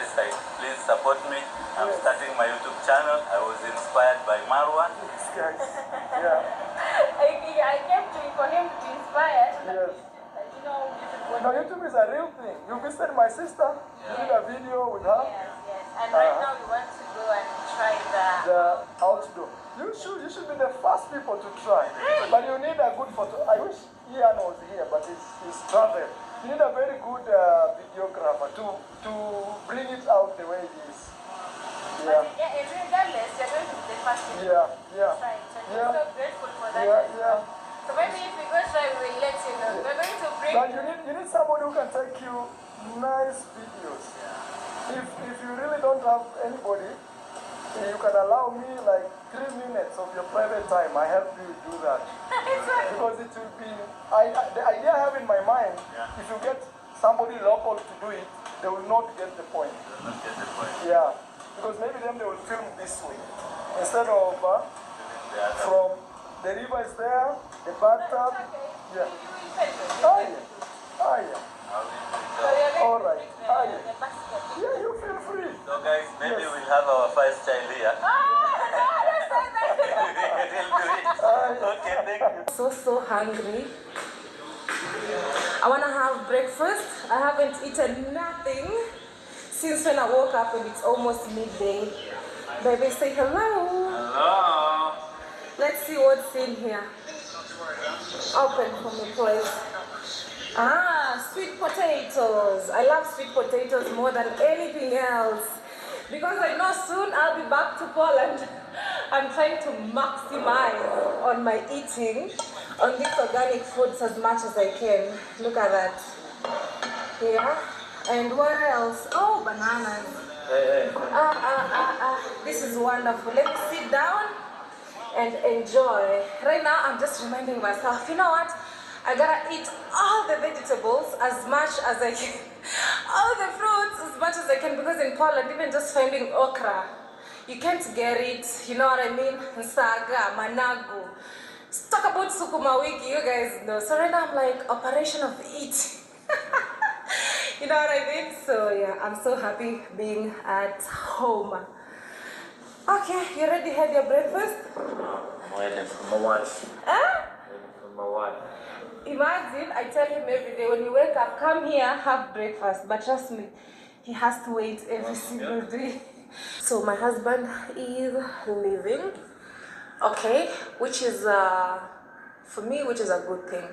countryside. Please support me. I'm starting my YouTube channel. I was inspired by Marwa. Yes, yeah. I came for him to inspire. Yes. You know, No, YouTube is a real thing. You visited my sister, you did a video with her. Yes, yes. And right now we want to go and try The outdoor. You should be the first people to try. But you need a good photo. I wish Ian was here, but he's traveling. You need a very good videographer to bring it out the way it is. Yeah. But regardless, you're going to be the first people Yeah. to try it. So Yeah. we're so grateful for that. Yeah. So maybe if we go try, we will let you know. We're going to bring... But you need somebody who can take you nice videos. If you really don't have anybody, you can allow me like 3 minutes of your private time. I help you do that. Because it will be, the idea I have in my mind, if you get somebody local to do it, they will not get the point. They will not get the point. Yeah, because maybe then they will film this way. Instead of from the river is there, the bathtub. Yeah. Oh yeah. All right. Yeah, you feel free. So guys, maybe we'll have our first child here. Okay, thank you. So hungry. I want to have breakfast. I haven't eaten nothing since when I woke up and it's almost midday. Baby, say hello. Hello. Let's see what's in here. Open for me, please. Sweet potatoes. I love sweet potatoes more than anything else because I know soon I'll be back to Poland. I'm trying to maximize on my eating on these organic foods as much as I can. Look at that. Here. And what else? Oh, bananas. Hey. This is wonderful. Let me sit down and enjoy. Right now, I'm just reminding myself, you know what? I gotta eat all the vegetables as much as I can, all the fruits as much as I can, because in Poland, even just finding okra, you can't get it, you know what I mean? Saga, managu. Let's talk about sukuma wiki, you guys know. So right now I'm like, operation of eat. You know what I mean? So yeah, I'm so happy being at home. Okay, you already had your breakfast? I'm waiting for my wife. Waiting for my wife. Imagine, I tell him every day, when you wake up, come here, have breakfast. But trust me, he has to wait every single day. So my husband is leaving, okay, which is, for me, which is a good thing.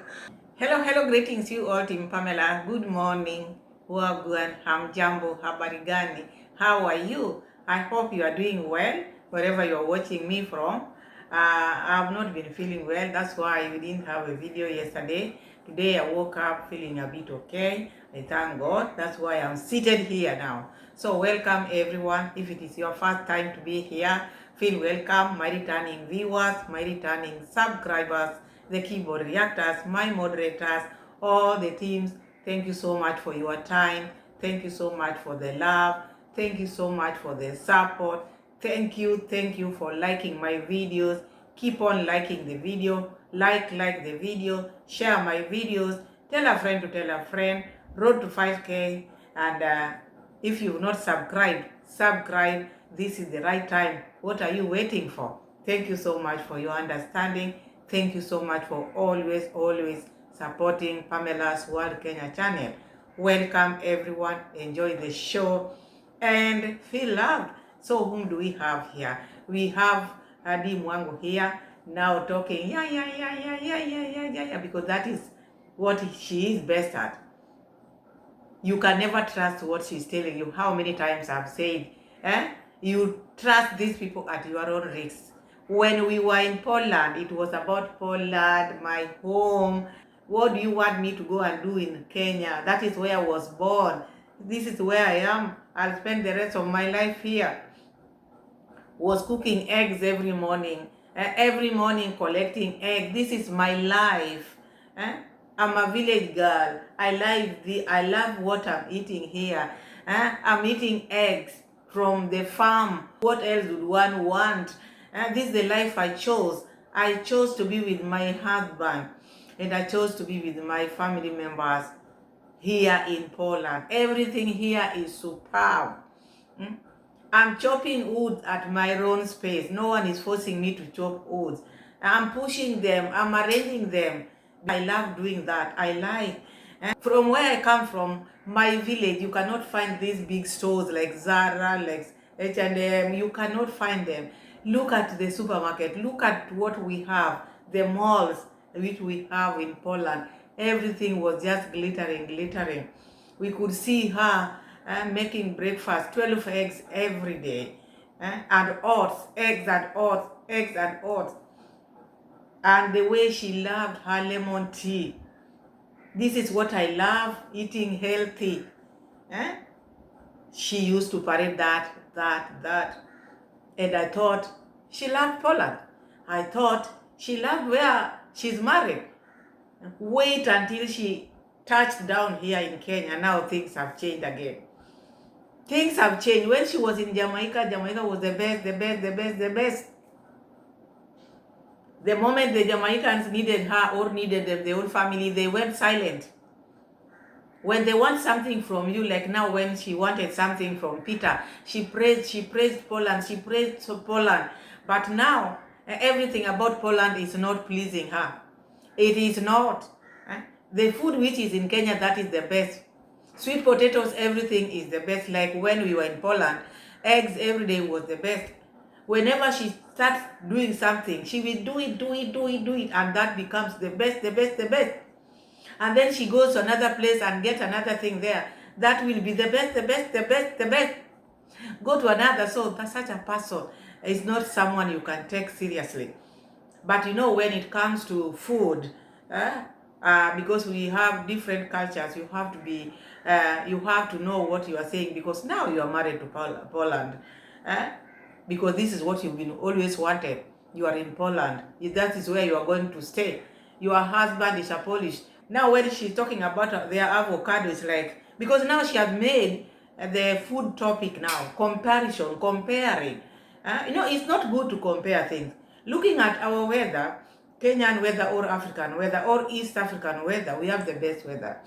Hello, greetings you all, Team Pamela. Good morning. Wagwan, hamjambo, habari gani. How are you? I hope you are doing well, wherever you are watching me from. I have not been feeling well, that's why we didn't have a video yesterday. Today I woke up feeling a bit okay. I thank God, that's why I'm seated here now. So welcome everyone. If it is your first time to be here, feel welcome. My returning viewers, my returning subscribers, the keyboard reactors, my moderators, all the teams, thank you so much for your time. Thank you so much for the love. Thank you so much for the support. Thank you for liking my videos. Keep on liking the video. Like the video. Share my videos. Tell a friend to tell a friend. Road to 5K. And if you've not subscribed, subscribe. This is the right time. What are you waiting for? Thank you so much for your understanding. Thank you so much for always supporting Pamela's World Kenya channel. Welcome everyone. Enjoy the show and feel loved. So whom do we have here? We have Adi Mwango here now talking yeah, because that is what she is best at. You can never trust what she's telling you. How many times I've said, you trust these people at your own risk. When we were in Poland, it was about Poland, my home. What do you want me to go and do in Kenya? That is where I was born. This is where I am. I'll spend the rest of my life here. Was cooking eggs every morning collecting eggs. This is my life. I'm a village girl. I love what I'm eating here. I'm eating eggs from the farm. What else would one want? This is the life I chose. I chose to be with my husband, and I chose to be with my family members here in Poland. Everything here is superb. I'm chopping wood at my own space. No one is forcing me to chop wood. I'm pushing them, I'm arranging them. I love doing that. I like. From where I come from, my village, you cannot find these big stores like Zara, like H&M. You cannot find them. Look at the supermarket. Look at what we have. The malls which we have in Poland. Everything was just glittering, glittering. We could see her making breakfast, 12 eggs every day, and oats, eggs and oats, eggs and oats. And the way she loved her lemon tea. This is what I love, eating healthy. She used to parade that. And I thought she loved Poland. I thought she loved where she's married. Wait until she touched down here in Kenya. Now things have changed again. Things have changed. When she was in Jamaica, Jamaica was the best, the best, the best, the best. The moment the Jamaicans needed her or needed them, the whole family, they went silent. When they want something from you, like now when she wanted something from Peter, she praised Poland, she praised Poland. But now, everything about Poland is not pleasing her. It is not. The food which is in Kenya, that is the best. Sweet potatoes, everything is the best. Like when we were in Poland, eggs every day was the best. Whenever she starts doing something, she will do it, and that becomes the best, the best, the best. And then she goes to another place and get another thing there. That will be the best, the best, the best, the best. Go to another. So that's such a person is not someone you can take seriously. But you know, when it comes to food, because we have different cultures, you have to be, you have to know what you are saying, because now you are married to Poland. Because this is what you've been always wanted. You are in Poland. That is where you are going to stay. Your husband is a Polish. Now when she's talking about their avocado, it's like, because now she has made the food topic now, comparison, comparing. It's not good to compare things. Looking at our weather, Kenyan weather or African weather or East African weather, we have the best weather.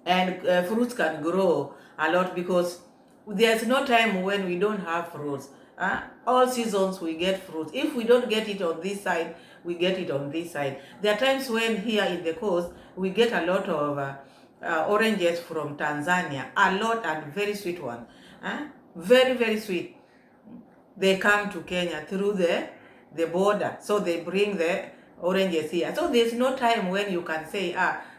And fruits can grow a lot, because there's no time when we don't have fruits. All seasons we get fruits. If we don't get it on this side, we get it on this side. There are times when here in the coast, we get a lot of oranges from Tanzania, a lot, and very sweet ones. Very, very sweet. They come to Kenya through the border. So they bring the oranges here. So there's no time when you can say,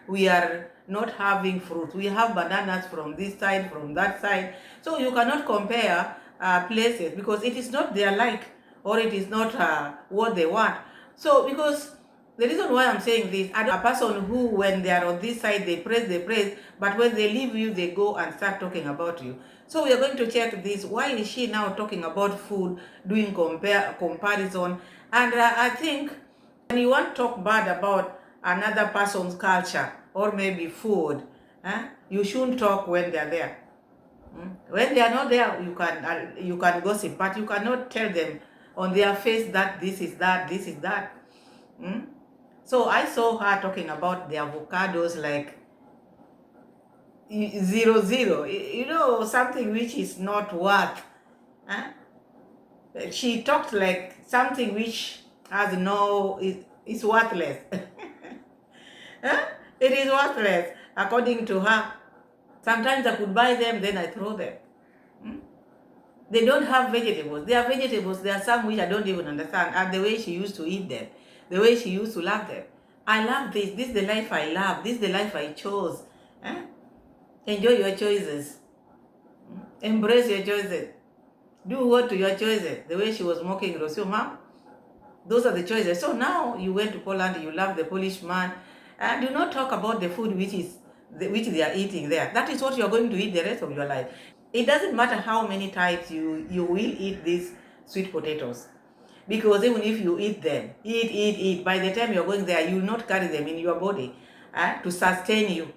we are not having fruit. We have bananas from this side, from that side. So you cannot compare places, because it is not their like, or it is not what they want. So because the reason why I'm saying this, a person who, when they are on this side, they praise, but when they leave you, they go and start talking about you. So we are going to check this. Why is she now talking about food, doing comparison? And I think when you want to talk bad about another person's culture or maybe food, you shouldn't talk when they are there. When they are not there, you can gossip, but you cannot tell them on their face that this is that, this is that. So I saw her talking about the avocados like 0, something which is not worth. She talked like something which has is worthless. It is worthless, according to her. Sometimes I could buy them, then I throw them. They don't have vegetables. There are vegetables, there are some which I don't even understand. And the way she used to eat them, the way she used to love them. I love this. This is the life I love. This is the life I chose. Enjoy your choices. Embrace your choices. Do what to your choices. The way she was mocking Rocio, mom. Those are the choices. So now you went to Poland, you love the Polish man. Do not talk about the food which they are eating there. That is what you are going to eat the rest of your life. It doesn't matter how many times you will eat these sweet potatoes. Because even if you eat them, eat, by the time you're going there, you will not carry them in your body to sustain you.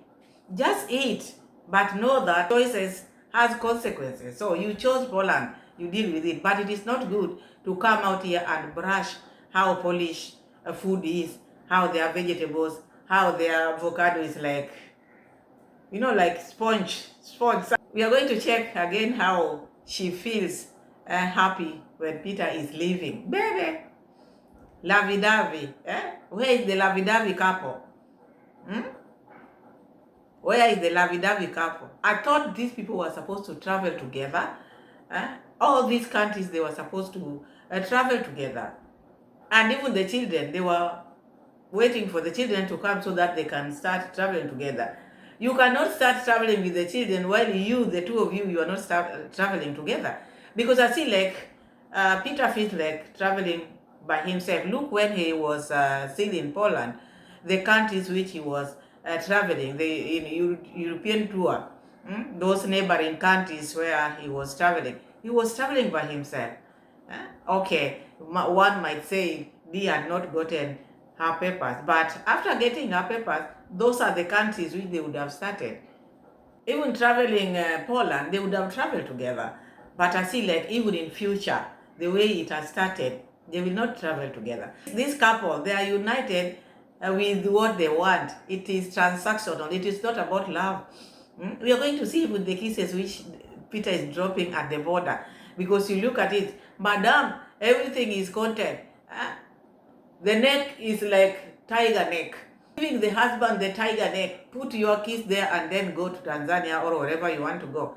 Just eat, but know that choices has consequences. So you chose Poland, you deal with it. But it is not good to come out here and brush how Polish food is, how their vegetables, how their avocado is like you know, like sponge. We are going to check again how she feels happy when Peter is leaving. Baby, lovey-dovey. Where is the lovey-dovey couple? Hmm? Where is the lovey-dovey couple? I thought these people were supposed to travel together. All these countries, they were supposed to travel together. And even the children, they were waiting for the children to come so that they can start traveling together. You cannot start traveling with the children while you, the two of you are not traveling together. Because I see like Peter feels like traveling by himself. Look, when he was still in Poland, the countries which he was traveling, in European tour, those neighboring countries where he was traveling by himself. Okay, one might say Dee had not gotten her papers, but after getting her papers, those are the countries which they would have started. Even traveling Poland, they would have traveled together. But I see like even in future, the way it has started, they will not travel together. This couple, they are united with what they want. It is transactional. It is not about love. We are going to see with the kisses which Peter is dropping at the border. Because you look at it, madam, everything is content. The neck is like tiger neck. Giving the husband the tiger neck, put your kiss there and then go to Tanzania or wherever you want to go.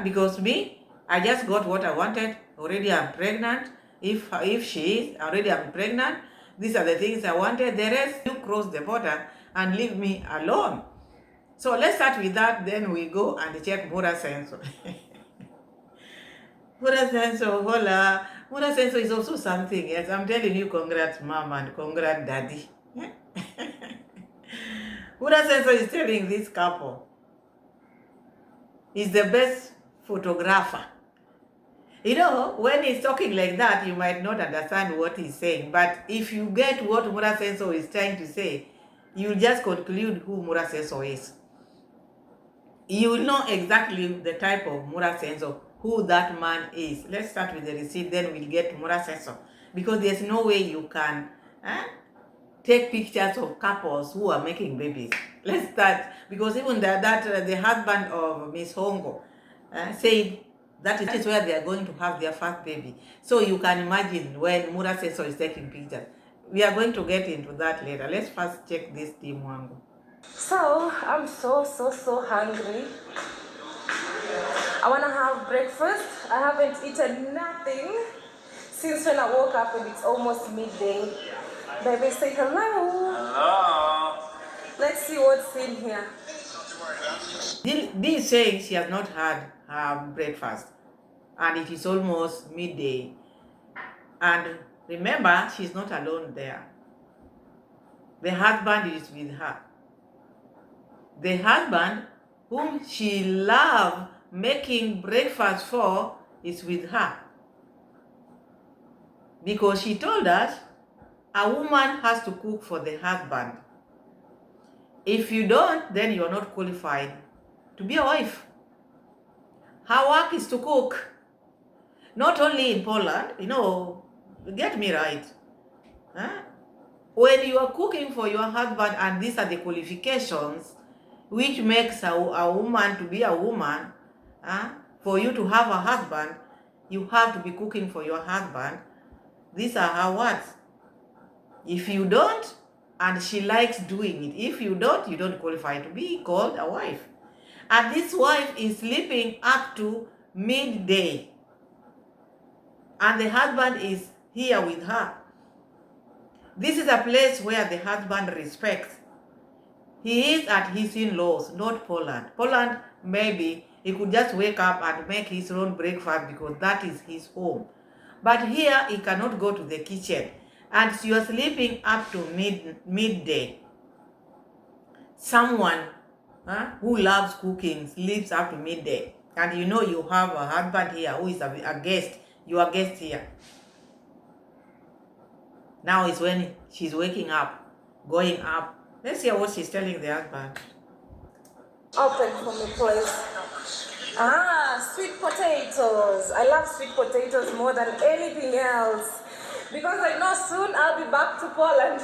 Because me, I just got what I wanted. Already I'm pregnant. If she is, already I'm pregnant. These are the things I wanted. The rest, you cross the border and leave me alone. So let's start with that. Then we go and check Mura Senso. Mura Senso, hola. Mura Senso is also something. Yes, I'm telling you, congrats, mom, and congrats, daddy. Mura Senso is telling this couple he's the best photographer. You know, when he's talking like that, you might not understand what he's saying. But if you get what Mura Senso is trying to say, you'll just conclude who Mura Senso is. You will know exactly the type of Mura Senso, who that man is. Let's start with the receipt, then we'll get to Mura Senso. Because there's no way you can take pictures of couples who are making babies. Let's start, because even the husband of Miss Hongo said that is where they are going to have their first baby. So you can imagine when Mura Senso is taking pictures. We are going to get into that later. Let's first check this team Wango. So I'm so hungry. I wanna have breakfast. I haven't eaten nothing since when I woke up and it's almost midday. Baby, say hello. Hello. Let's see what's in here. Dee is saying she has not had her breakfast and it is almost midday. And remember, she's not alone there. The husband is with her. The husband whom she loved making breakfast for is with her. Because she told us a woman has to cook for the husband. If you don't, then you're not qualified to be a wife. Her work is to cook. Not only in Poland, you know, get me right. When you are cooking for your husband, and these are the qualifications which makes a woman to be a woman, for you to have a husband, you have to be cooking for your husband. These are her words. If you don't, and she likes doing it, if you don't qualify to be called a wife. And this wife is sleeping up to midday. And the husband is here with her. This is a place where the husband respects. He is at his in-laws, not Poland. Poland, maybe he could just wake up and make his own breakfast because that is his home. But here, he cannot go to the kitchen. And you are sleeping up to midday. Someone who loves cooking sleeps up to midday. And you know you have a husband here who is a guest. You are a guest here. Now is when she's waking up, going up. Let's hear what she's telling the husband. Open for me, please. Sweet potatoes. I love sweet potatoes more than anything else. Because I know soon I'll be back to Poland.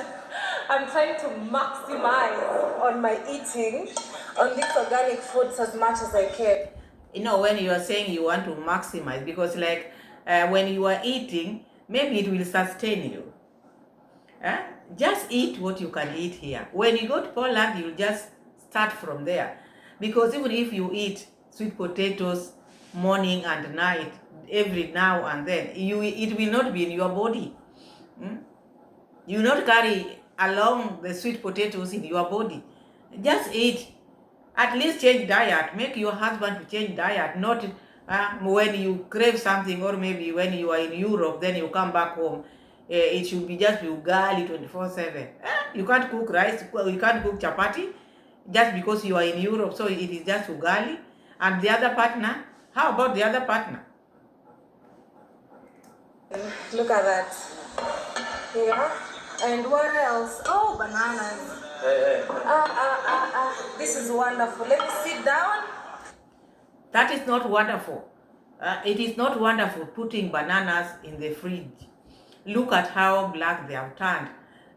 I'm trying to maximize on my eating. on these organic foods as much as I can. You know, when you are saying you want to maximize, because like when you are eating, maybe it will sustain you. Just eat what you can eat here. When you go to Poland, you'll just start from there. Because even if you eat sweet potatoes morning and night, every now and then, it will not be in your body. You will not carry along the sweet potatoes in your body. Just eat. At least change diet. Make your husband to change diet. Not when you crave something, or maybe when you are in Europe, then you come back home. It should be just ugali 24/7. You can't cook rice. You can't cook chapati just because you are in Europe. So it is just ugali. And the other partner, how about the other partner? Look at that. Yeah. And what else? Oh, bananas. Hey. This is wonderful. Let me sit down. That is not wonderful. It is not wonderful putting bananas in the fridge. Look at how black they have turned.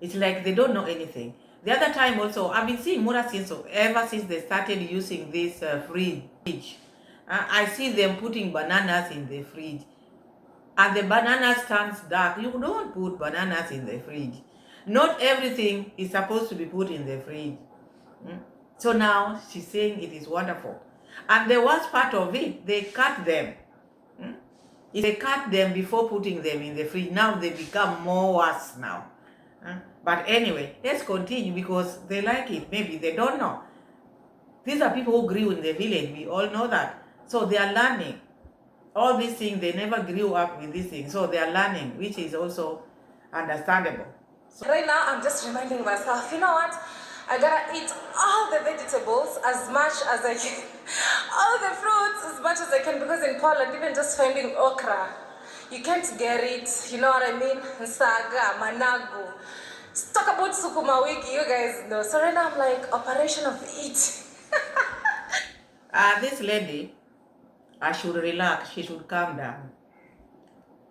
It's like they don't know anything. The other time also, I've been seeing Mura ever since they started using this fridge. I see them putting bananas in the fridge. And the bananas turns dark. You don't put bananas in the fridge. Not everything is supposed to be put in the fridge. So now she's saying it is wonderful. And the worst part of it, they cut them. They cut them before putting them in the fridge. Now they become more worse now. But anyway, let's continue because they like it. Maybe they don't know. These are people who grew in the village. We all know that. So they are learning. All these things, they never grew up with these things. So they are learning, which is also understandable. Right now, I'm just reminding myself, you know what? I gotta eat all the vegetables as much as I can, all the fruits as much as I can, because in Poland, even just finding okra, you can't get it, you know what I mean? Saga, managu. Let's talk about sukuma wiki, you guys know. So right now, I'm like, operation of eat. This lady, I should relax, she should calm down.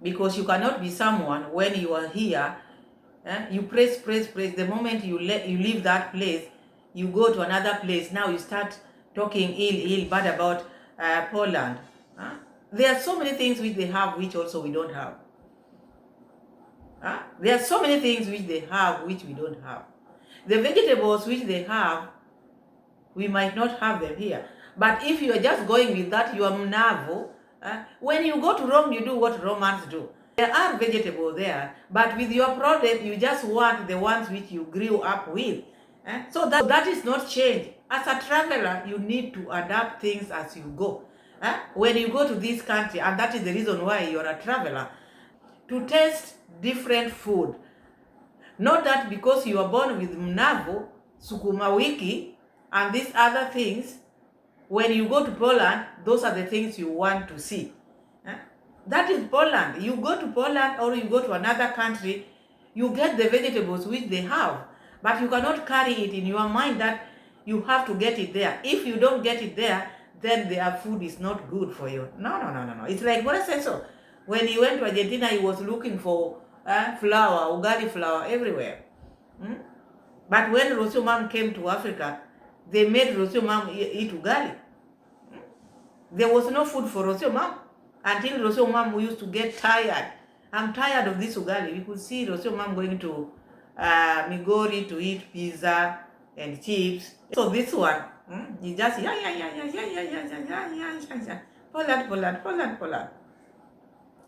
Because you cannot be someone when you are here, you praise. The moment you leave that place, you go to another place. Now you start talking bad about Poland. There are so many things which they have which also we don't have. There are so many things which they have which we don't have. The vegetables which they have, we might not have them here. But if you are just going with that, you are mnavo. When you go to Rome, you do what Romans do. There are vegetables there, but with your problem, you just want the ones which you grew up with. So that is not change. As a traveler, you need to adapt things as you go. When you go to this country, and that is the reason why you're a traveler, to taste different food. Not that because you are born with mnavo, sukuma wiki, and these other things, when you go to Poland, those are the things you want to see. That is Poland. You go to Poland or you go to another country, you get the vegetables which they have, but you cannot carry it in your mind that you have to get it there. If you don't get it there, then their food is not good for you. No. It's like what I said so. When he went to Argentina, he was looking for flour, ugali flour everywhere. But when Rosio Mom came to Africa, they made Rosio Mom eat ugali. There was no food for Rosio Mom until Rosio Mom used to get tired. I'm tired of this ugali. We could see Rosio Mom going to Migori to eat pizza and chips. So this one, he just Poland.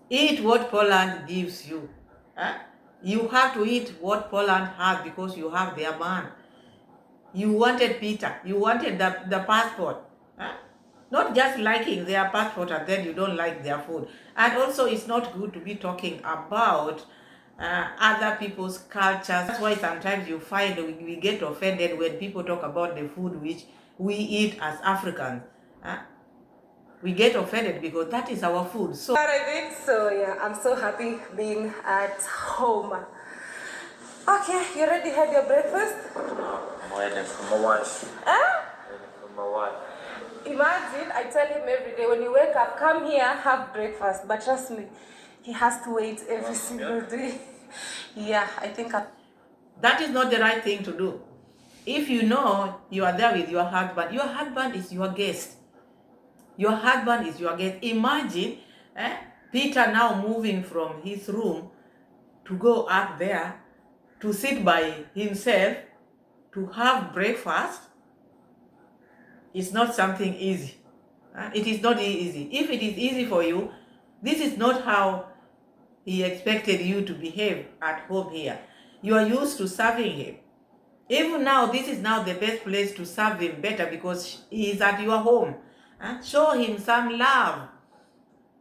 Eat what Poland gives you. You have to eat what Poland has because you have their man. You wanted Peter. You wanted the passport. Not just liking their passport and then you don't like their food. And also it's not good to be talking about other people's cultures. That's why sometimes you find we get offended when people talk about the food which we eat as Africans. We get offended because that is our food. So Yeah, I'm so happy being at home. Okay, you already had your breakfast? I'm waiting for my wife. Waiting for my wife. Imagine, I tell him every day, when you wake up, come here, have breakfast. But trust me, he has to wait every single day. Yeah, I think that is not the right thing to do. If you know you are there with your husband is your guest. Your husband is your guest. Imagine Peter now moving from his room to go up there to sit by himself to have breakfast. It's not something easy. It is not easy. If it is easy for you, this is not how he expected you to behave at home here. You are used to serving him. Even now, this is now the best place to serve him better because he is at your home. Show him some love.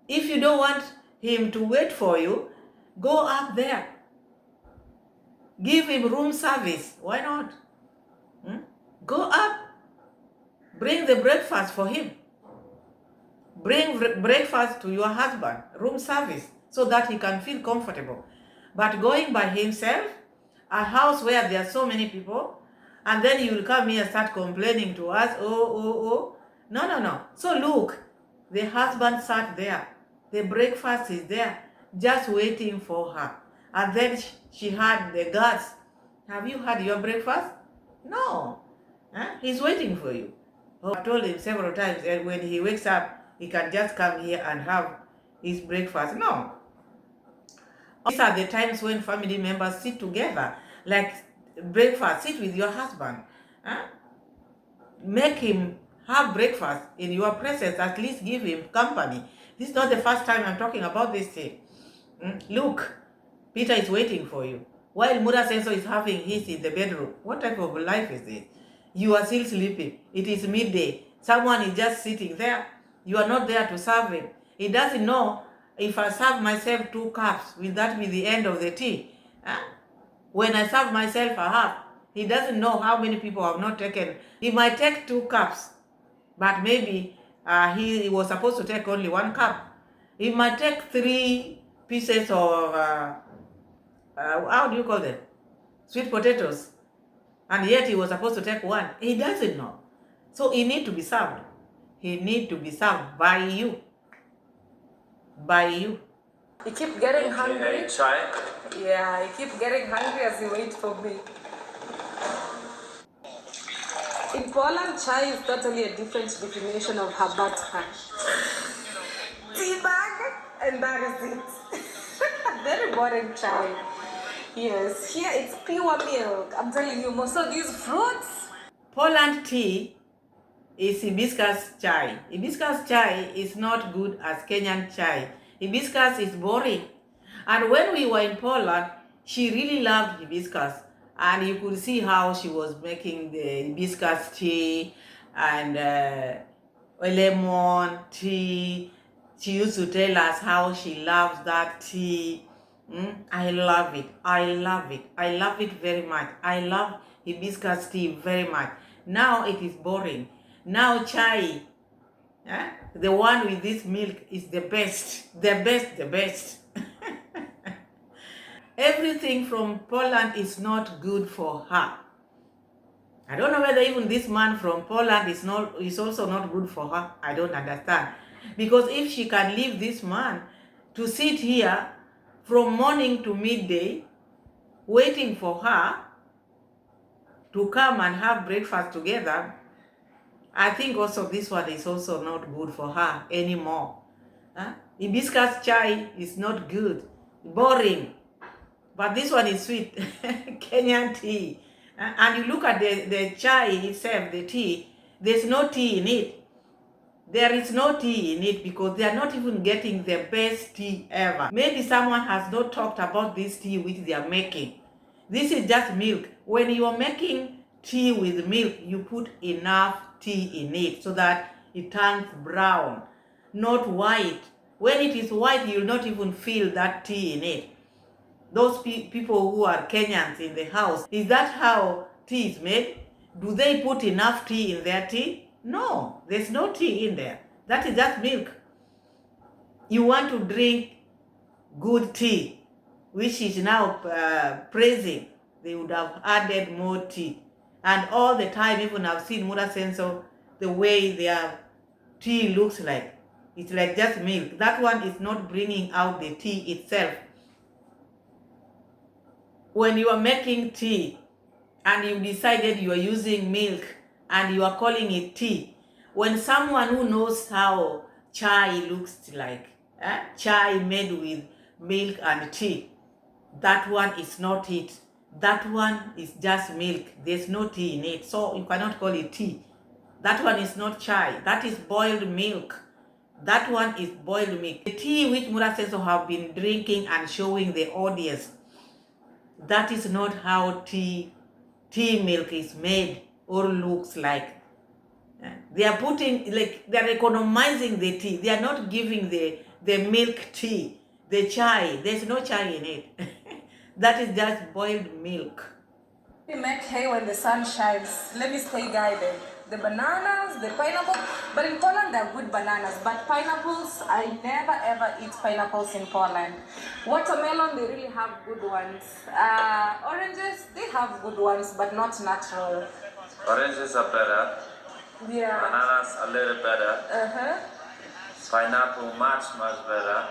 If you don't want him to wait for you, go up there. Give him room service. Why not? Go up. Bring the breakfast for him. Bring breakfast to your husband, room service, so that he can feel comfortable. But going by himself, a house where there are so many people, and then you will come here and start complaining to us, oh. No. So look, the husband sat there. The breakfast is there, just waiting for her. And then she had the guts. Have you had your breakfast? No. He's waiting for you. I've told him several times that when he wakes up, he can just come here and have his breakfast. No. These are the times when family members sit together, like breakfast, sit with your husband. Make him have breakfast in your presence, at least give him company. This is not the first time I'm talking about this thing. Look, Peter is waiting for you. While Mura Senso is having his in the bedroom. What type of life is this? You are still sleeping. It is midday. Someone is just sitting there. You are not there to serve him. He doesn't know if I serve myself 2 cups, will that be the end of the tea? When I serve myself a half, he doesn't know how many people have not taken. He might take 2 cups, but maybe he was supposed to take only 1 cup. He might take 3 pieces of, how do you call them? Sweet potatoes. And yet he was supposed to take 1. He doesn't know. So he needs to be served. He needs to be served by you. By you. You keep getting hungry. Chai. Yeah, you keep getting hungry as you wait for me. In Poland, chai is totally a different definition of herbatka. Tea bag, and that is it. Very boring chai. Yes, here it's pure milk. I'm telling you, most of these fruits. Poland tea is hibiscus chai. Hibiscus chai is not good as Kenyan chai. Hibiscus is boring. And when we were in Poland, she really loved hibiscus. And you could see how she was making the hibiscus tea and lemon tea. She used to tell us how she loves that tea. I love it. I love it. I love it very much. I love hibiscus tea very much. Now it is boring. Now chai, the one with this milk is the best. The best. Everything from Poland is not good for her. I don't know whether even this man from Poland is also not good for her. I don't understand. Because if she can leave this man to sit here from morning to midday, waiting for her to come and have breakfast together, I think also this one is also not good for her anymore. Hibiscus chai is not good, boring. But this one is sweet, Kenyan tea. And you look at the chai itself, the tea, there's no tea in it. There is no tea in it because they are not even getting the best tea ever. Maybe someone has not talked about this tea which they are making. This is just milk. When you are making tea with milk, you put enough tea in it so that it turns brown, not white. When it is white, you'll not even feel that tea in it. Those people who are Kenyans in the house, is that how tea is made? Do they put enough tea in their tea? No, there's no tea in there. That is just milk. You want to drink good tea, which is now praising, they would have added more tea. And all the time, even I've seen Mura Senso, the way their tea looks like. It's like just milk. That one is not bringing out the tea itself. When you are making tea, and you decided you are using milk and you are calling it tea. When someone who knows how chai looks like, chai made with milk and tea, that one is not it. That one is just milk. There's no tea in it. So you cannot call it tea. That one is not chai. That is boiled milk. That one is boiled milk. The tea which Mura says have been drinking and showing the audience, that is not how tea milk is made or looks like. They are putting, like, they are economizing the tea. They are not giving the milk tea, the chai. There's no chai in it. That is just boiled milk. We make hay when the sun shines. Let me stay guided. The bananas, the pineapple, but in Poland they're good bananas. But pineapples, I never ever eat pineapples in Poland. Watermelon, they really have good ones. Oranges, they have good ones, but not natural. Oranges are better. Yeah. Bananas a little better. Pineapple much better.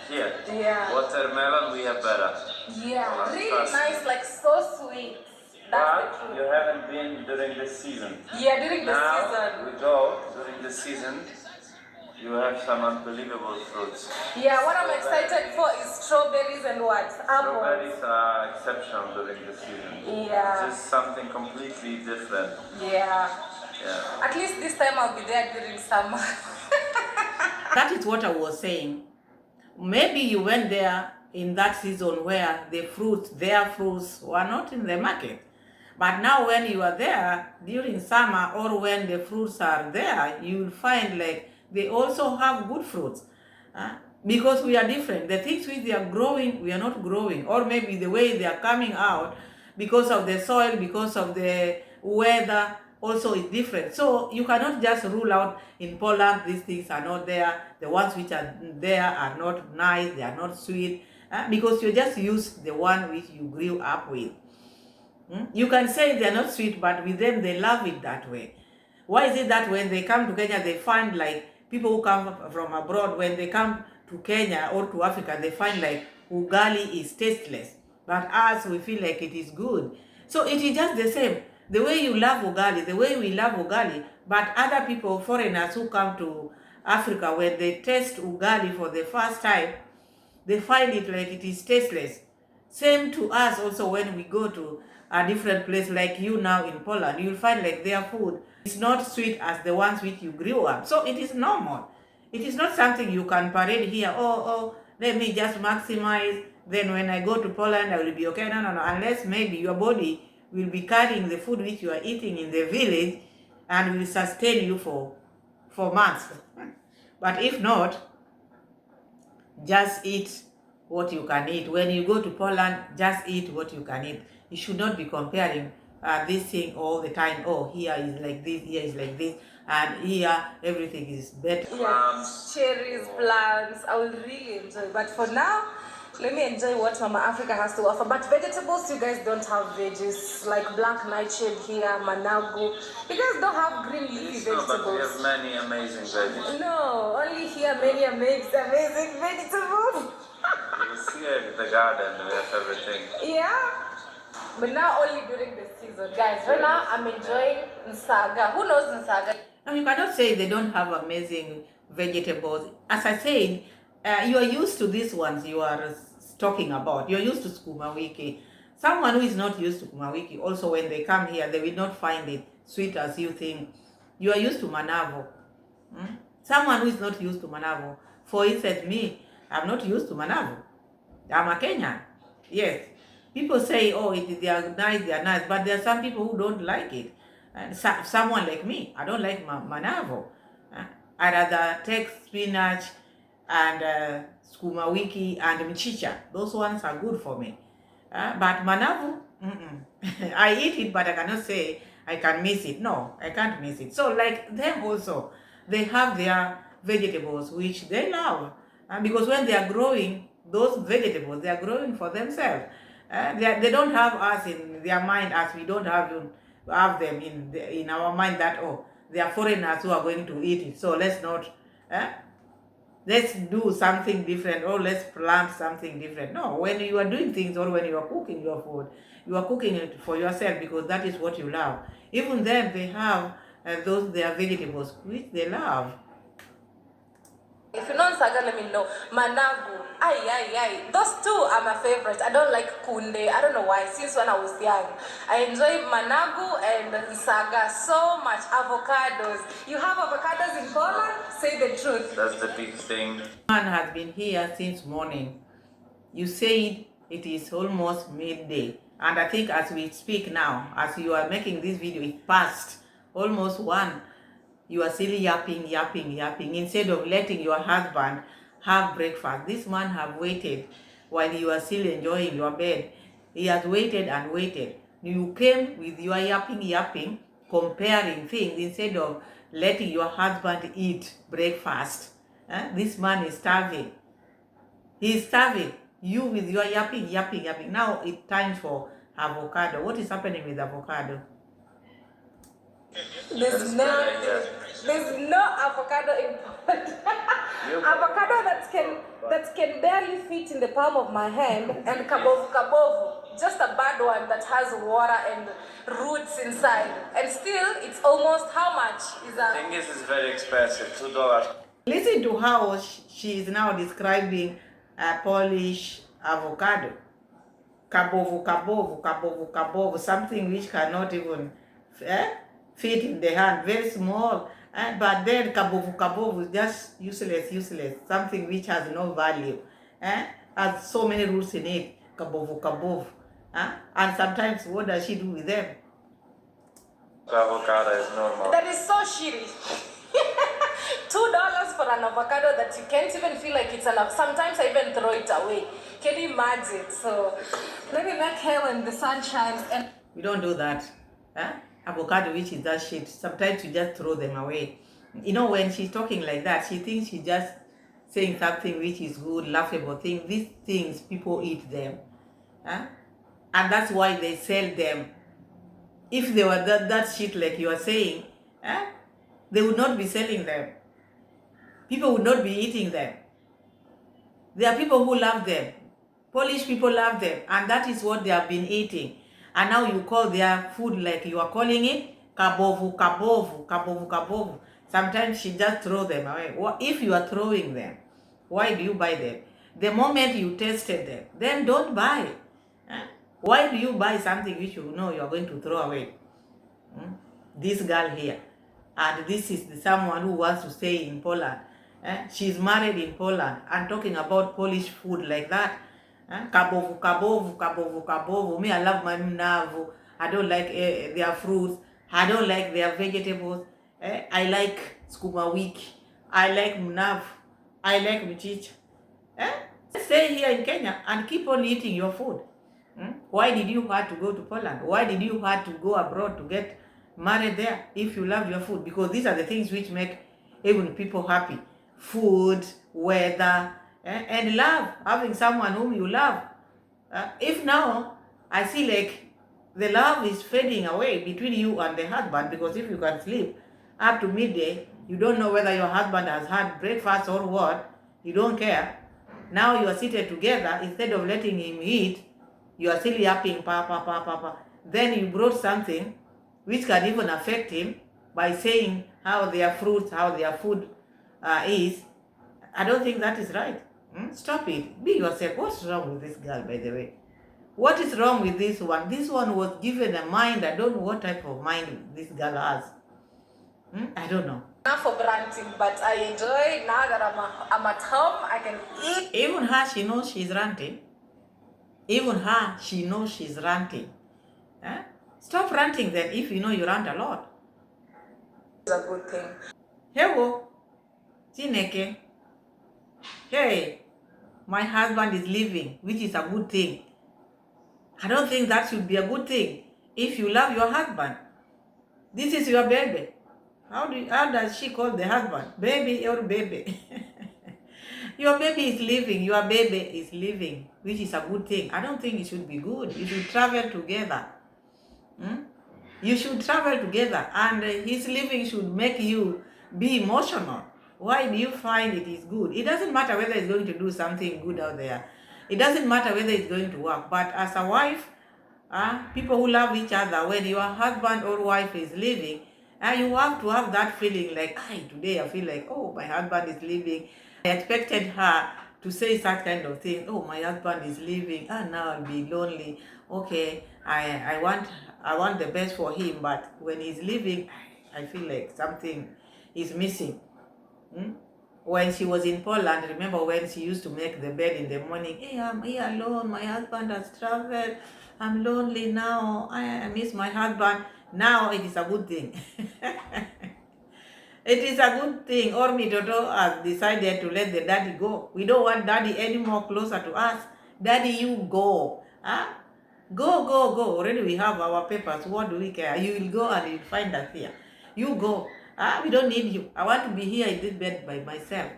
Here. Yeah. Watermelon we have better. Yeah. Really nice, like so sweet. That's But you haven't been during the season. Yeah, during the Now season. we go during the season. You have some unbelievable fruits. Yeah, what I'm excited for is strawberries and what? Apples. Strawberries are exceptional during the season. Yeah. It's just something completely different. Yeah. Yeah. At least this time I'll be there during summer. That is what I was saying. Maybe you went there in that season where their fruits were not in the market. But now when you are there during summer or when the fruits are there, you will find like they also have good fruits. Because we are different. The things which they are growing, we are not growing. Or maybe the way they are coming out because of the soil, because of the weather, also is different. So you cannot just rule out in Poland these things are not there. The ones which are there are not nice, they are not sweet. Because you just use the one which you grew up with. You can say they are not sweet, but with them they love it that way. Why is it that when they come to Kenya, they find like people who come from abroad, when they come to Kenya or to Africa, they find like ugali is tasteless. But us, we feel like it is good. So it is just the same. The way you love ugali, the way we love ugali, but other people, foreigners who come to Africa, when they taste ugali for the first time, they find it like it is tasteless. Same to us also when we go to a different place like you now in Poland, you'll find like their food is not sweet as the ones which you grew up. So it is normal. It is not something you can parade here. Oh, let me just maximize. Then when I go to Poland, I will be okay. No. Unless maybe your body will be carrying the food which you are eating in the village and will sustain you for months. But if not, just eat what you can eat. When you go to Poland, just eat what you can eat. You should not be comparing this thing all the time. Oh, here is like this, here is like this, and here everything is better. Yeah, cherries, plants, I will really enjoy. But for now, let me enjoy what Mama Africa has to offer. But vegetables, you guys don't have veggies like black nightshade here, managu. You guys don't have green leafy vegetables. No, but we have many amazing veggies. No, only here many amazing vegetables. You see in the garden, we have everything. Yeah, but now only during the season. Guys, right now I'm enjoying Nsaga. Who knows Nsaga? Now you cannot say they don't have amazing vegetables. As I said, you are used to these ones you are talking about. You are used to skuma wiki. Someone who is not used to skuma wiki, also when they come here, they will not find it sweet as you think. You are used to manavo. Someone who is not used to manavo, for instance, me, I'm not used to manavo. I'm a Kenyan. Yes. People say, oh, they are nice, but there are some people who don't like it. And someone like me, I don't like manavo. I rather take spinach and skuma wiki and mchicha. Those ones are good for me. But manavo, I eat it, but I cannot say I can miss it. No, I can't miss it. So like them also, they have their vegetables which they love. Because when they are growing, those vegetables, they are growing for themselves. They don't have us in their mind as we don't have them in our mind that, oh, they are foreigners who are going to eat it. So let's not let's do something different, or let's plant something different. No, when you are doing things, or when you are cooking your food, you are cooking it for yourself because that is what you love. Even them, they have those their vegetables which they love. If you know Saga, let me know. Managu. Ay. Those two are my favorite. I don't like kunde. I don't know why. Since when I was young, I enjoy managu and saga so much. Avocados. You have avocados in Poland? Say the truth. That's the big thing. Man has been here since morning. You said it is almost midday. And I think as we speak now, as you are making this video, it passed almost 1. You are still yapping. Instead of letting your husband have breakfast. This man have waited while you are still enjoying your bed. He has waited and waited. You came with your yapping, comparing things instead of letting your husband eat breakfast. This man is starving. He is starving. You with your yapping. Now it's time for avocado. What is happening with avocado? There's no avocado in Poland. Avocado that can barely fit in the palm of my hand, and kabovu, just a bad one that has water and roots inside, and still it's almost how much is that? The thing is, it's very expensive, $2. Listen to how she is now describing a Polish avocado. Kabovu, something which cannot even fit in the hand, very small. But then kabovu is just useless, something which has no value. Has so many roots in it, kabovu. And sometimes what does she do with them? Avocado is normal. That is so shitty. $2 for an avocado that you can't even feel like it's enough. Sometimes I even throw it away. Can you imagine? So let me make hay when the sun shines. And we don't do that. Avocado which is that shit, sometimes you just throw them away. You know, when she's talking like that, she thinks she's just saying something which is good, laughable thing. These things, people eat them. And that's why they sell them. If they were that shit like you are saying, they would not be selling them. People would not be eating them. There are people who love them. Polish people love them, and that is what they have been eating. And now you call their food like you are calling it kabovu. Sometimes she just throw them away. If you are throwing them, why do you buy them? The moment you tasted them, then don't buy. Why do you buy something which you know you are going to throw away? This girl here, and this is someone who wants to stay in Poland. She's married in Poland and talking about Polish food like that. Kabovu. Me, I love my mnavu. I don't like their fruits. I don't like their vegetables. I like skuma wiki. I like mnavu. I like mchicha. Stay here in Kenya and keep on eating your food. Why did you have to go to Poland? Why did you have to go abroad to get married there if you love your food? Because these are the things which make even people happy. Food, weather, and love, having someone whom you love. If now I see like the love is fading away between you and the husband, because if you can sleep up to midday, you don't know whether your husband has had breakfast or what, you don't care. Now you are seated together, instead of letting him eat, you are still yapping, pa. Then you brought something which can even affect him by saying how their fruits, how their food is. I don't think that is right. Stop it. Be yourself. What's wrong with this girl, by the way? What is wrong with this one? This one was given a mind. I don't know what type of mind this girl has. I don't know. not for granting, but I enjoy now that I'm at home. I can eat. Even her, she knows she's ranting. Even her, she knows she's ranting. Stop ranting then if you know you rant a lot. It's a good thing. Hello, Chineke. Hey, my husband is leaving, which is a good thing. I don't think that should be a good thing if you love your husband. This is your baby. How does she call the husband? Baby or baby? Your baby is leaving, your baby is leaving, which is a good thing. I don't think it should be good. You should travel together. You should travel together, and his leaving should make you be emotional. Why do you find it is good? It doesn't matter whether it's going to do something good out there. It doesn't matter whether it's going to work. But as a wife, people who love each other, when your husband or wife is leaving, you have to have that feeling like, today I feel like, oh, my husband is leaving. I expected her to say such kind of thing. Oh, my husband is leaving. Now I'll be lonely. Okay, I want the best for him, but when he's leaving, I feel like something is missing. When she was in Poland, remember when she used to make the bed in the morning? Hey, I'm here alone. My husband has traveled. I'm lonely now. I miss my husband. Now it is a good thing. It is a good thing. Ormi Toto has decided to let the daddy go. We don't want daddy anymore closer to us. Daddy, you go. Go, go, go. Already we have our papers. What do we care? You will go and you'll find us here. You go. We don't need you. I want to be here in this bed by myself.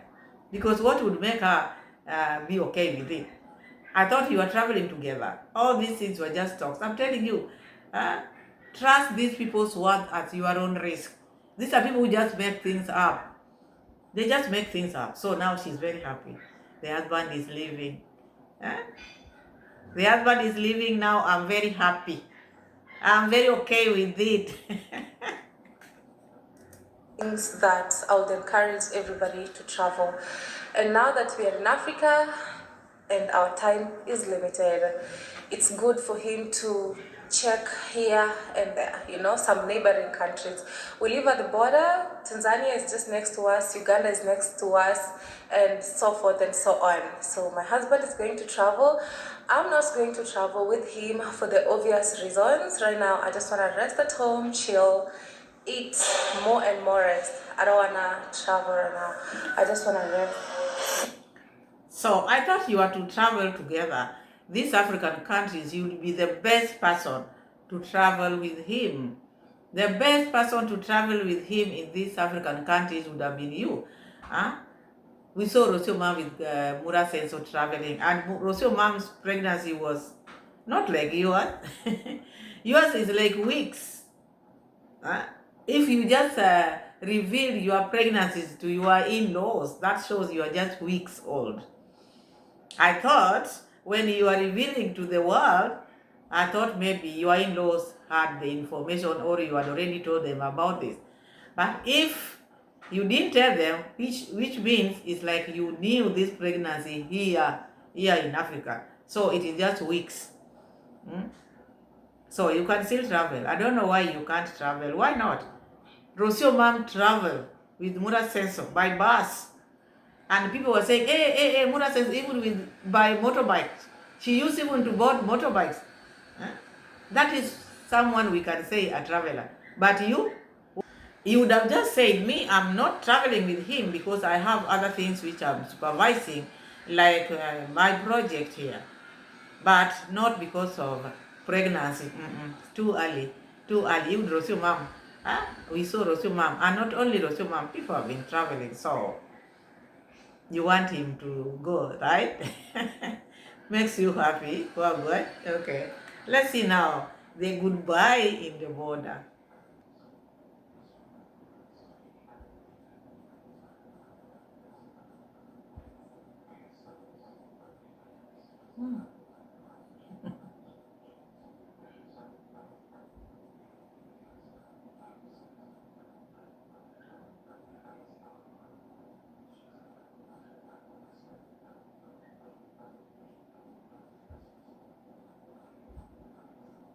Because what would make her be okay with it? I thought you were traveling together. All these things were just talks. I'm telling you, trust these people's words at your own risk. These are people who just make things up. They just make things up. So now she's very happy. The husband is leaving. The husband is leaving now. I'm very happy. I'm very okay with it. Things that I would encourage everybody to travel. And now that we are in Africa and our time is limited, it's good for him to check here and there, some neighboring countries. We live at the border. Tanzania is just next to us, Uganda is next to us, and so forth and so on. So my husband is going to travel. I'm not going to travel with him for the obvious reasons. Right now, I just want to rest at home, chill, eat more and more rest. I don't want to travel right now. I just want to rest. So I thought you were to travel together. These African countries, you would be the best person to travel with him. The best person to travel with him in these African countries would have been you. We saw Rosio Mom with Mura Senso traveling, and Rosio Mom's pregnancy was not like yours. Yours is like weeks. If you just reveal your pregnancies to your in-laws, that shows you are just weeks old. I thought when you are revealing to the world, I thought maybe your in-laws had the information or you had already told them about this. But if you didn't tell them, which means it's like you knew this pregnancy here in Africa. So it is just weeks. So you can still travel. I don't know why you can't travel. Why not? Rosio Mom travel with Mura Senso by bus. And people were saying, hey, Mura says even by motorbikes. She used even to board motorbikes. That is someone we can say a traveler. But you would have just said, me, I'm not traveling with him because I have other things which I'm supervising, like my project here. But not because of pregnancy. Too early. Even Rosio Mom. We saw Rosio Mom. And not only Rosio Mom, people have been traveling. So you want him to go, right? Makes you happy. Well, good. Okay. Let's see now. The goodbye in the border.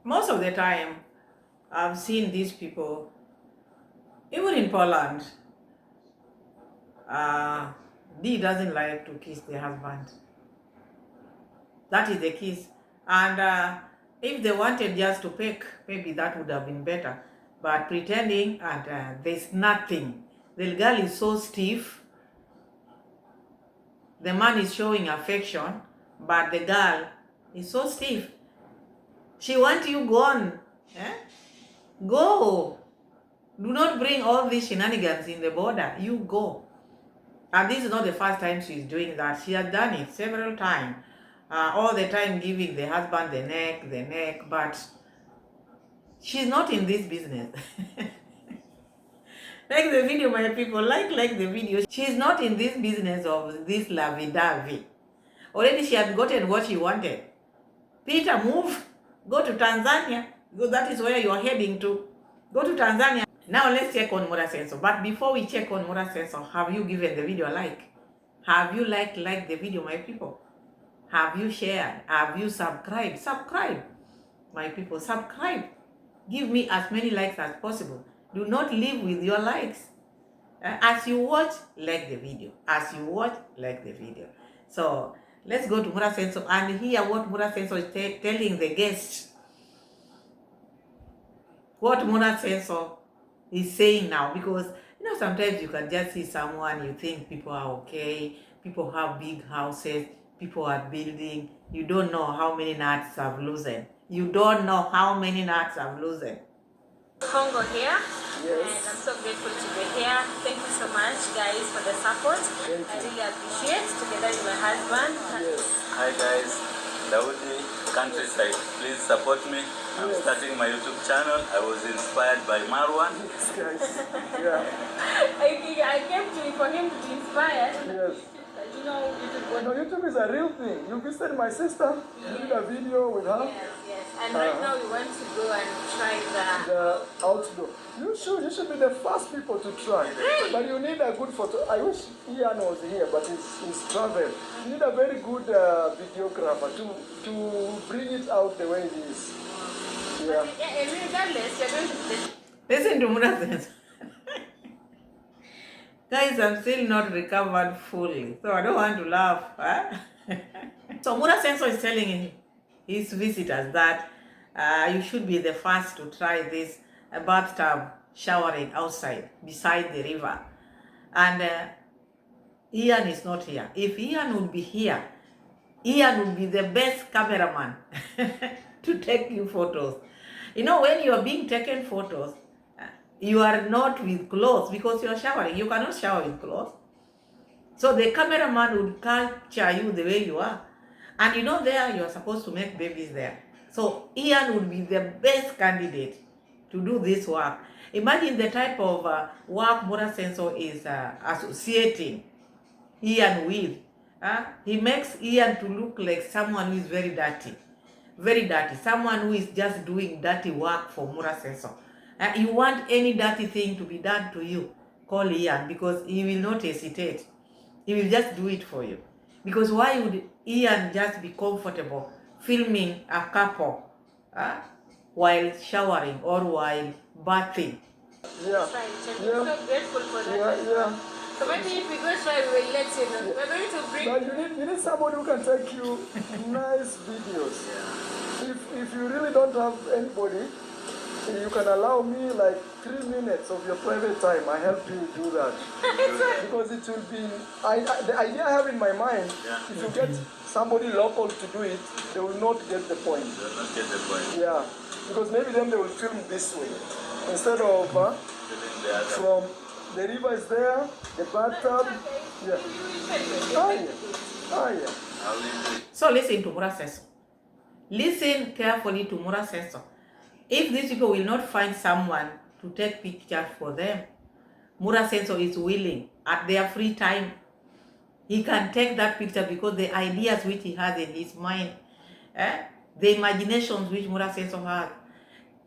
Most of the time, I've seen these people, even in Poland, D doesn't like to kiss their husband. That is the kiss. And if they wanted just to peck, maybe that would have been better. But pretending and there's nothing. The girl is so stiff. The man is showing affection, but the girl is so stiff. She wants you gone. Go. Do not bring all these shenanigans in the border. You go. And this is not the first time she's doing that. She has done it several times. All the time giving the husband the neck, but she's not in this business. Like the video, my people. Like the video. She's not in this business of this lovey-dovey. Already she had gotten what she wanted. Peter, move. Go to Tanzania. Because that is where you are heading to. Go to Tanzania. Now let's check on Mura Sensor. But before we check on Mura Sensor, have you given the video a like? Have you liked the video, my people? Have you shared? Have you subscribed? Subscribe, my people. Subscribe. Give me as many likes as possible. Do not leave with your likes. As you watch, like the video. As you watch, like the video. So let's go to Mura Sensor and hear what Mura Sensor is telling the guests. What Mura Sensor is saying now, because sometimes you can just see someone, you think people are okay, people have big houses, people are building, you don't know how many nuts have loosened. You don't know how many nuts have loosened. Yongo here, Yes. and I'm so grateful to be here. Thank you so much, guys, for the support. I really appreciate, together with my husband. Yes. Hi guys, Daudi Countryside. Please support me. I'm starting my YouTube channel. I was inspired by Marwa. Yes, guys. Yeah. I came to for him to inspire. Yes. You know, YouTube. No, YouTube is a real thing. You visited my sister, you did a video with her, Yes. And right now we want to go and try the outdoor. You should be the first people to try. But you need a good photo. I wish Ian was here, but he's traveled. You need a very good videographer to bring it out the way it is. Yeah. and regardless, you're going to Listen to Mura Sensor. Guys, I'm still not recovered fully, so I don't want to laugh. Huh? So Mura Sensor is telling his visitors that you should be the first to try this bathtub showering outside, beside the river. And Ian is not here. If Ian would be here, Ian would be the best cameraman to take you photos. When you are being taken photos, you are not with clothes because you are showering. You cannot shower with clothes. So the cameraman would capture you the way you are. And there you are supposed to make babies there. So Ian would be the best candidate to do this work. Imagine the type of work Mura Sensor is associating Ian with. He makes Ian to look like someone who is very dirty. Very dirty. Someone who is just doing dirty work for Mura Sensor. You want any dirty thing to be done to you, call Ian, because he will not hesitate. He will just do it for you. Because why would Ian just be comfortable filming a couple while showering or while bathing? Yeah. try it. And Yeah. we're so grateful for that. Yeah. So maybe if we go try, we will let you know. We're going to bring. But you need somebody who can take you nice videos. If you really don't have anybody, you can allow me like 3 minutes of your private time. I help you do that. Because it will be, the idea I have in my mind, if you get somebody local to do it, they will not get the point. They will not get the point. Yeah, because maybe then they will film this way. Instead of Feeling the other. from the river is there, the bathtub. Yeah. Ah, yeah. How will you do it? So listen to Mura Sensor. Listen carefully to Mura Sensor. If these people will not find someone to take pictures for them, Mura Sensor is willing, at their free time, he can take that picture because the ideas which he has in his mind, the imaginations which Mura Sensor has,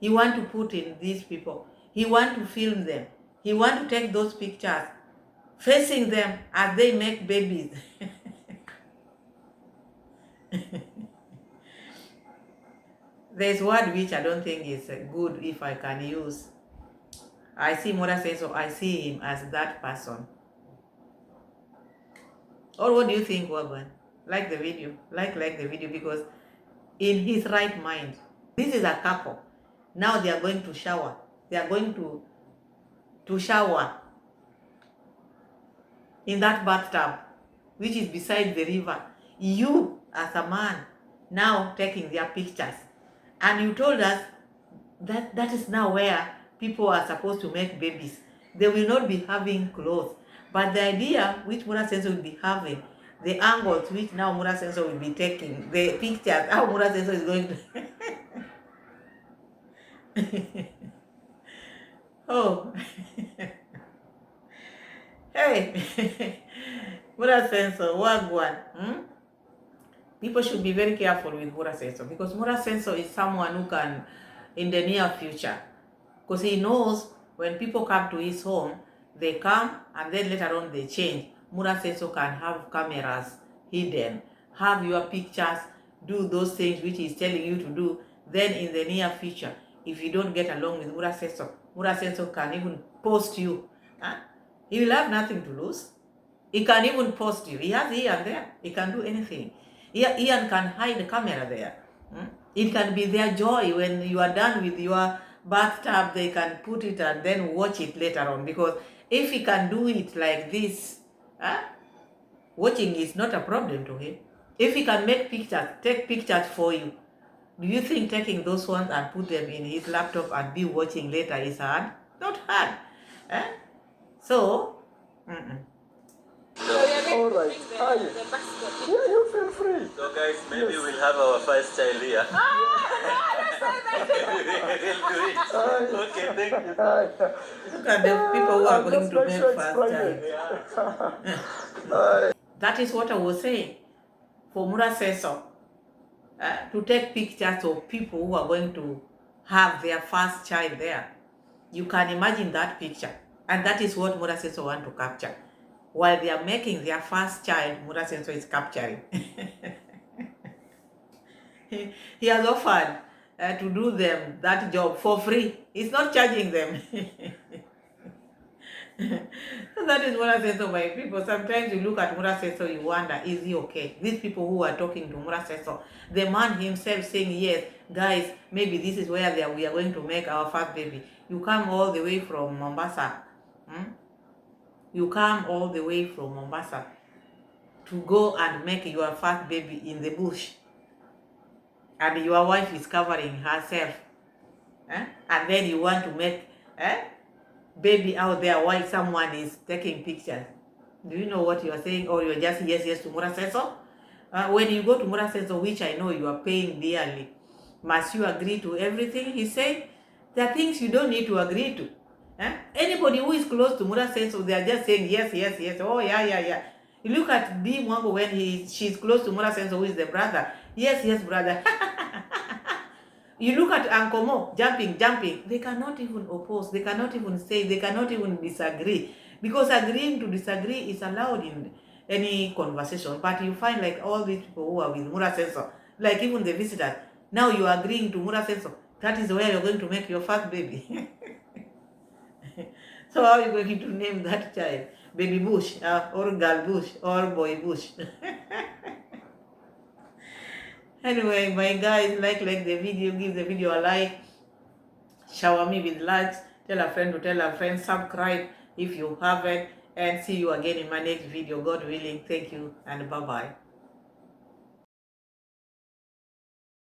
he want to put in these people. He want to film them. He want to take those pictures, facing them as they make babies. There's a word which I don't think is good if I can use. I see Mura Sensor, I see him as that person. Or what do you think, Waban? Like the video. Like the video, because in his right mind, this is a couple. Now they are going to shower. They are going to shower in that bathtub, which is beside the river. You, as a man, now taking their pictures. And you told us that that is now where people are supposed to make babies. They will not be having clothes. But the idea which Mura Sensor will be having, the angles which now Mura Sensor will be taking, the pictures, how Mura Sensor is going to... Oh. Hey, Mura Sensor, Wagwan. People should be very careful with Mura Sensor because Mura Sensor is someone who can, in the near future, because he knows when people come to his home, they come and then later on they change. Mura Sensor can have cameras hidden, have your pictures, do those things which he's telling you to do. Then in the near future, if you don't get along with Mura Sensor can even post you. Huh? He will have nothing to lose. He can even post you. He has Ian there. He can do anything. Ian can hide the camera there. It can be their joy when you are done with your bathtub. They can put it and then watch it later on. Because if he can do it like this, watching is not a problem to him. If he can make pictures, take pictures for you, do you think taking those ones and put them in his laptop and be watching later is hard? Not hard. So, All right. Hi. Yeah, you feel free. So guys, maybe we'll have our first child here. Okay, thank you. Hi. look at the people who are I'll going just to make make sure it's first private. child. Hi. That is what I was saying. For Mura Sensor, to take pictures of people who are going to have their first child there. You can imagine that picture. And that is what Mura Sensor want to capture. While they are making their first child, Mura Sensor is capturing. He has offered to do them that job for free. He's not charging them. So that is Mura Sensor, my people. Sometimes you look at Mura Sensor, you wonder, is he okay? These people who are talking to Mura Sensor, the man himself saying, yes, guys, maybe this is where we are going to make our first baby. You come all the way from Mombasa. You come all the way from Mombasa to go and make your first baby in the bush. And your wife is covering herself. And then you want to make baby out there while someone is taking pictures. Do you know what you are saying? Or you're just yes to Mura Sensor? When you go to Mura Sensor, which I know you are paying dearly, must you agree to everything he said? There are things you don't need to agree to. Anybody who is close to Mura Sensor, they are just saying yes. Oh, yeah. You look at B. Yongo when she's close to Mura Sensor, who is the brother. Yes, brother. You look at Uncle Mo, jumping. They cannot even oppose. They cannot even say. They cannot even disagree. Because agreeing to disagree is allowed in any conversation. But you find like all these people who are with Mura Sensor, like even the visitors, now you are agreeing to Mura Sensor. That is where you're going to make your first baby. So how are you going to name that child? Baby Bush, or Girl Bush, or Boy Bush? Anyway, my guys, like the video, give the video a like, shower me with likes, tell a friend to tell a friend, subscribe if you haven't, and see you again in my next video, God willing. Thank you and bye-bye.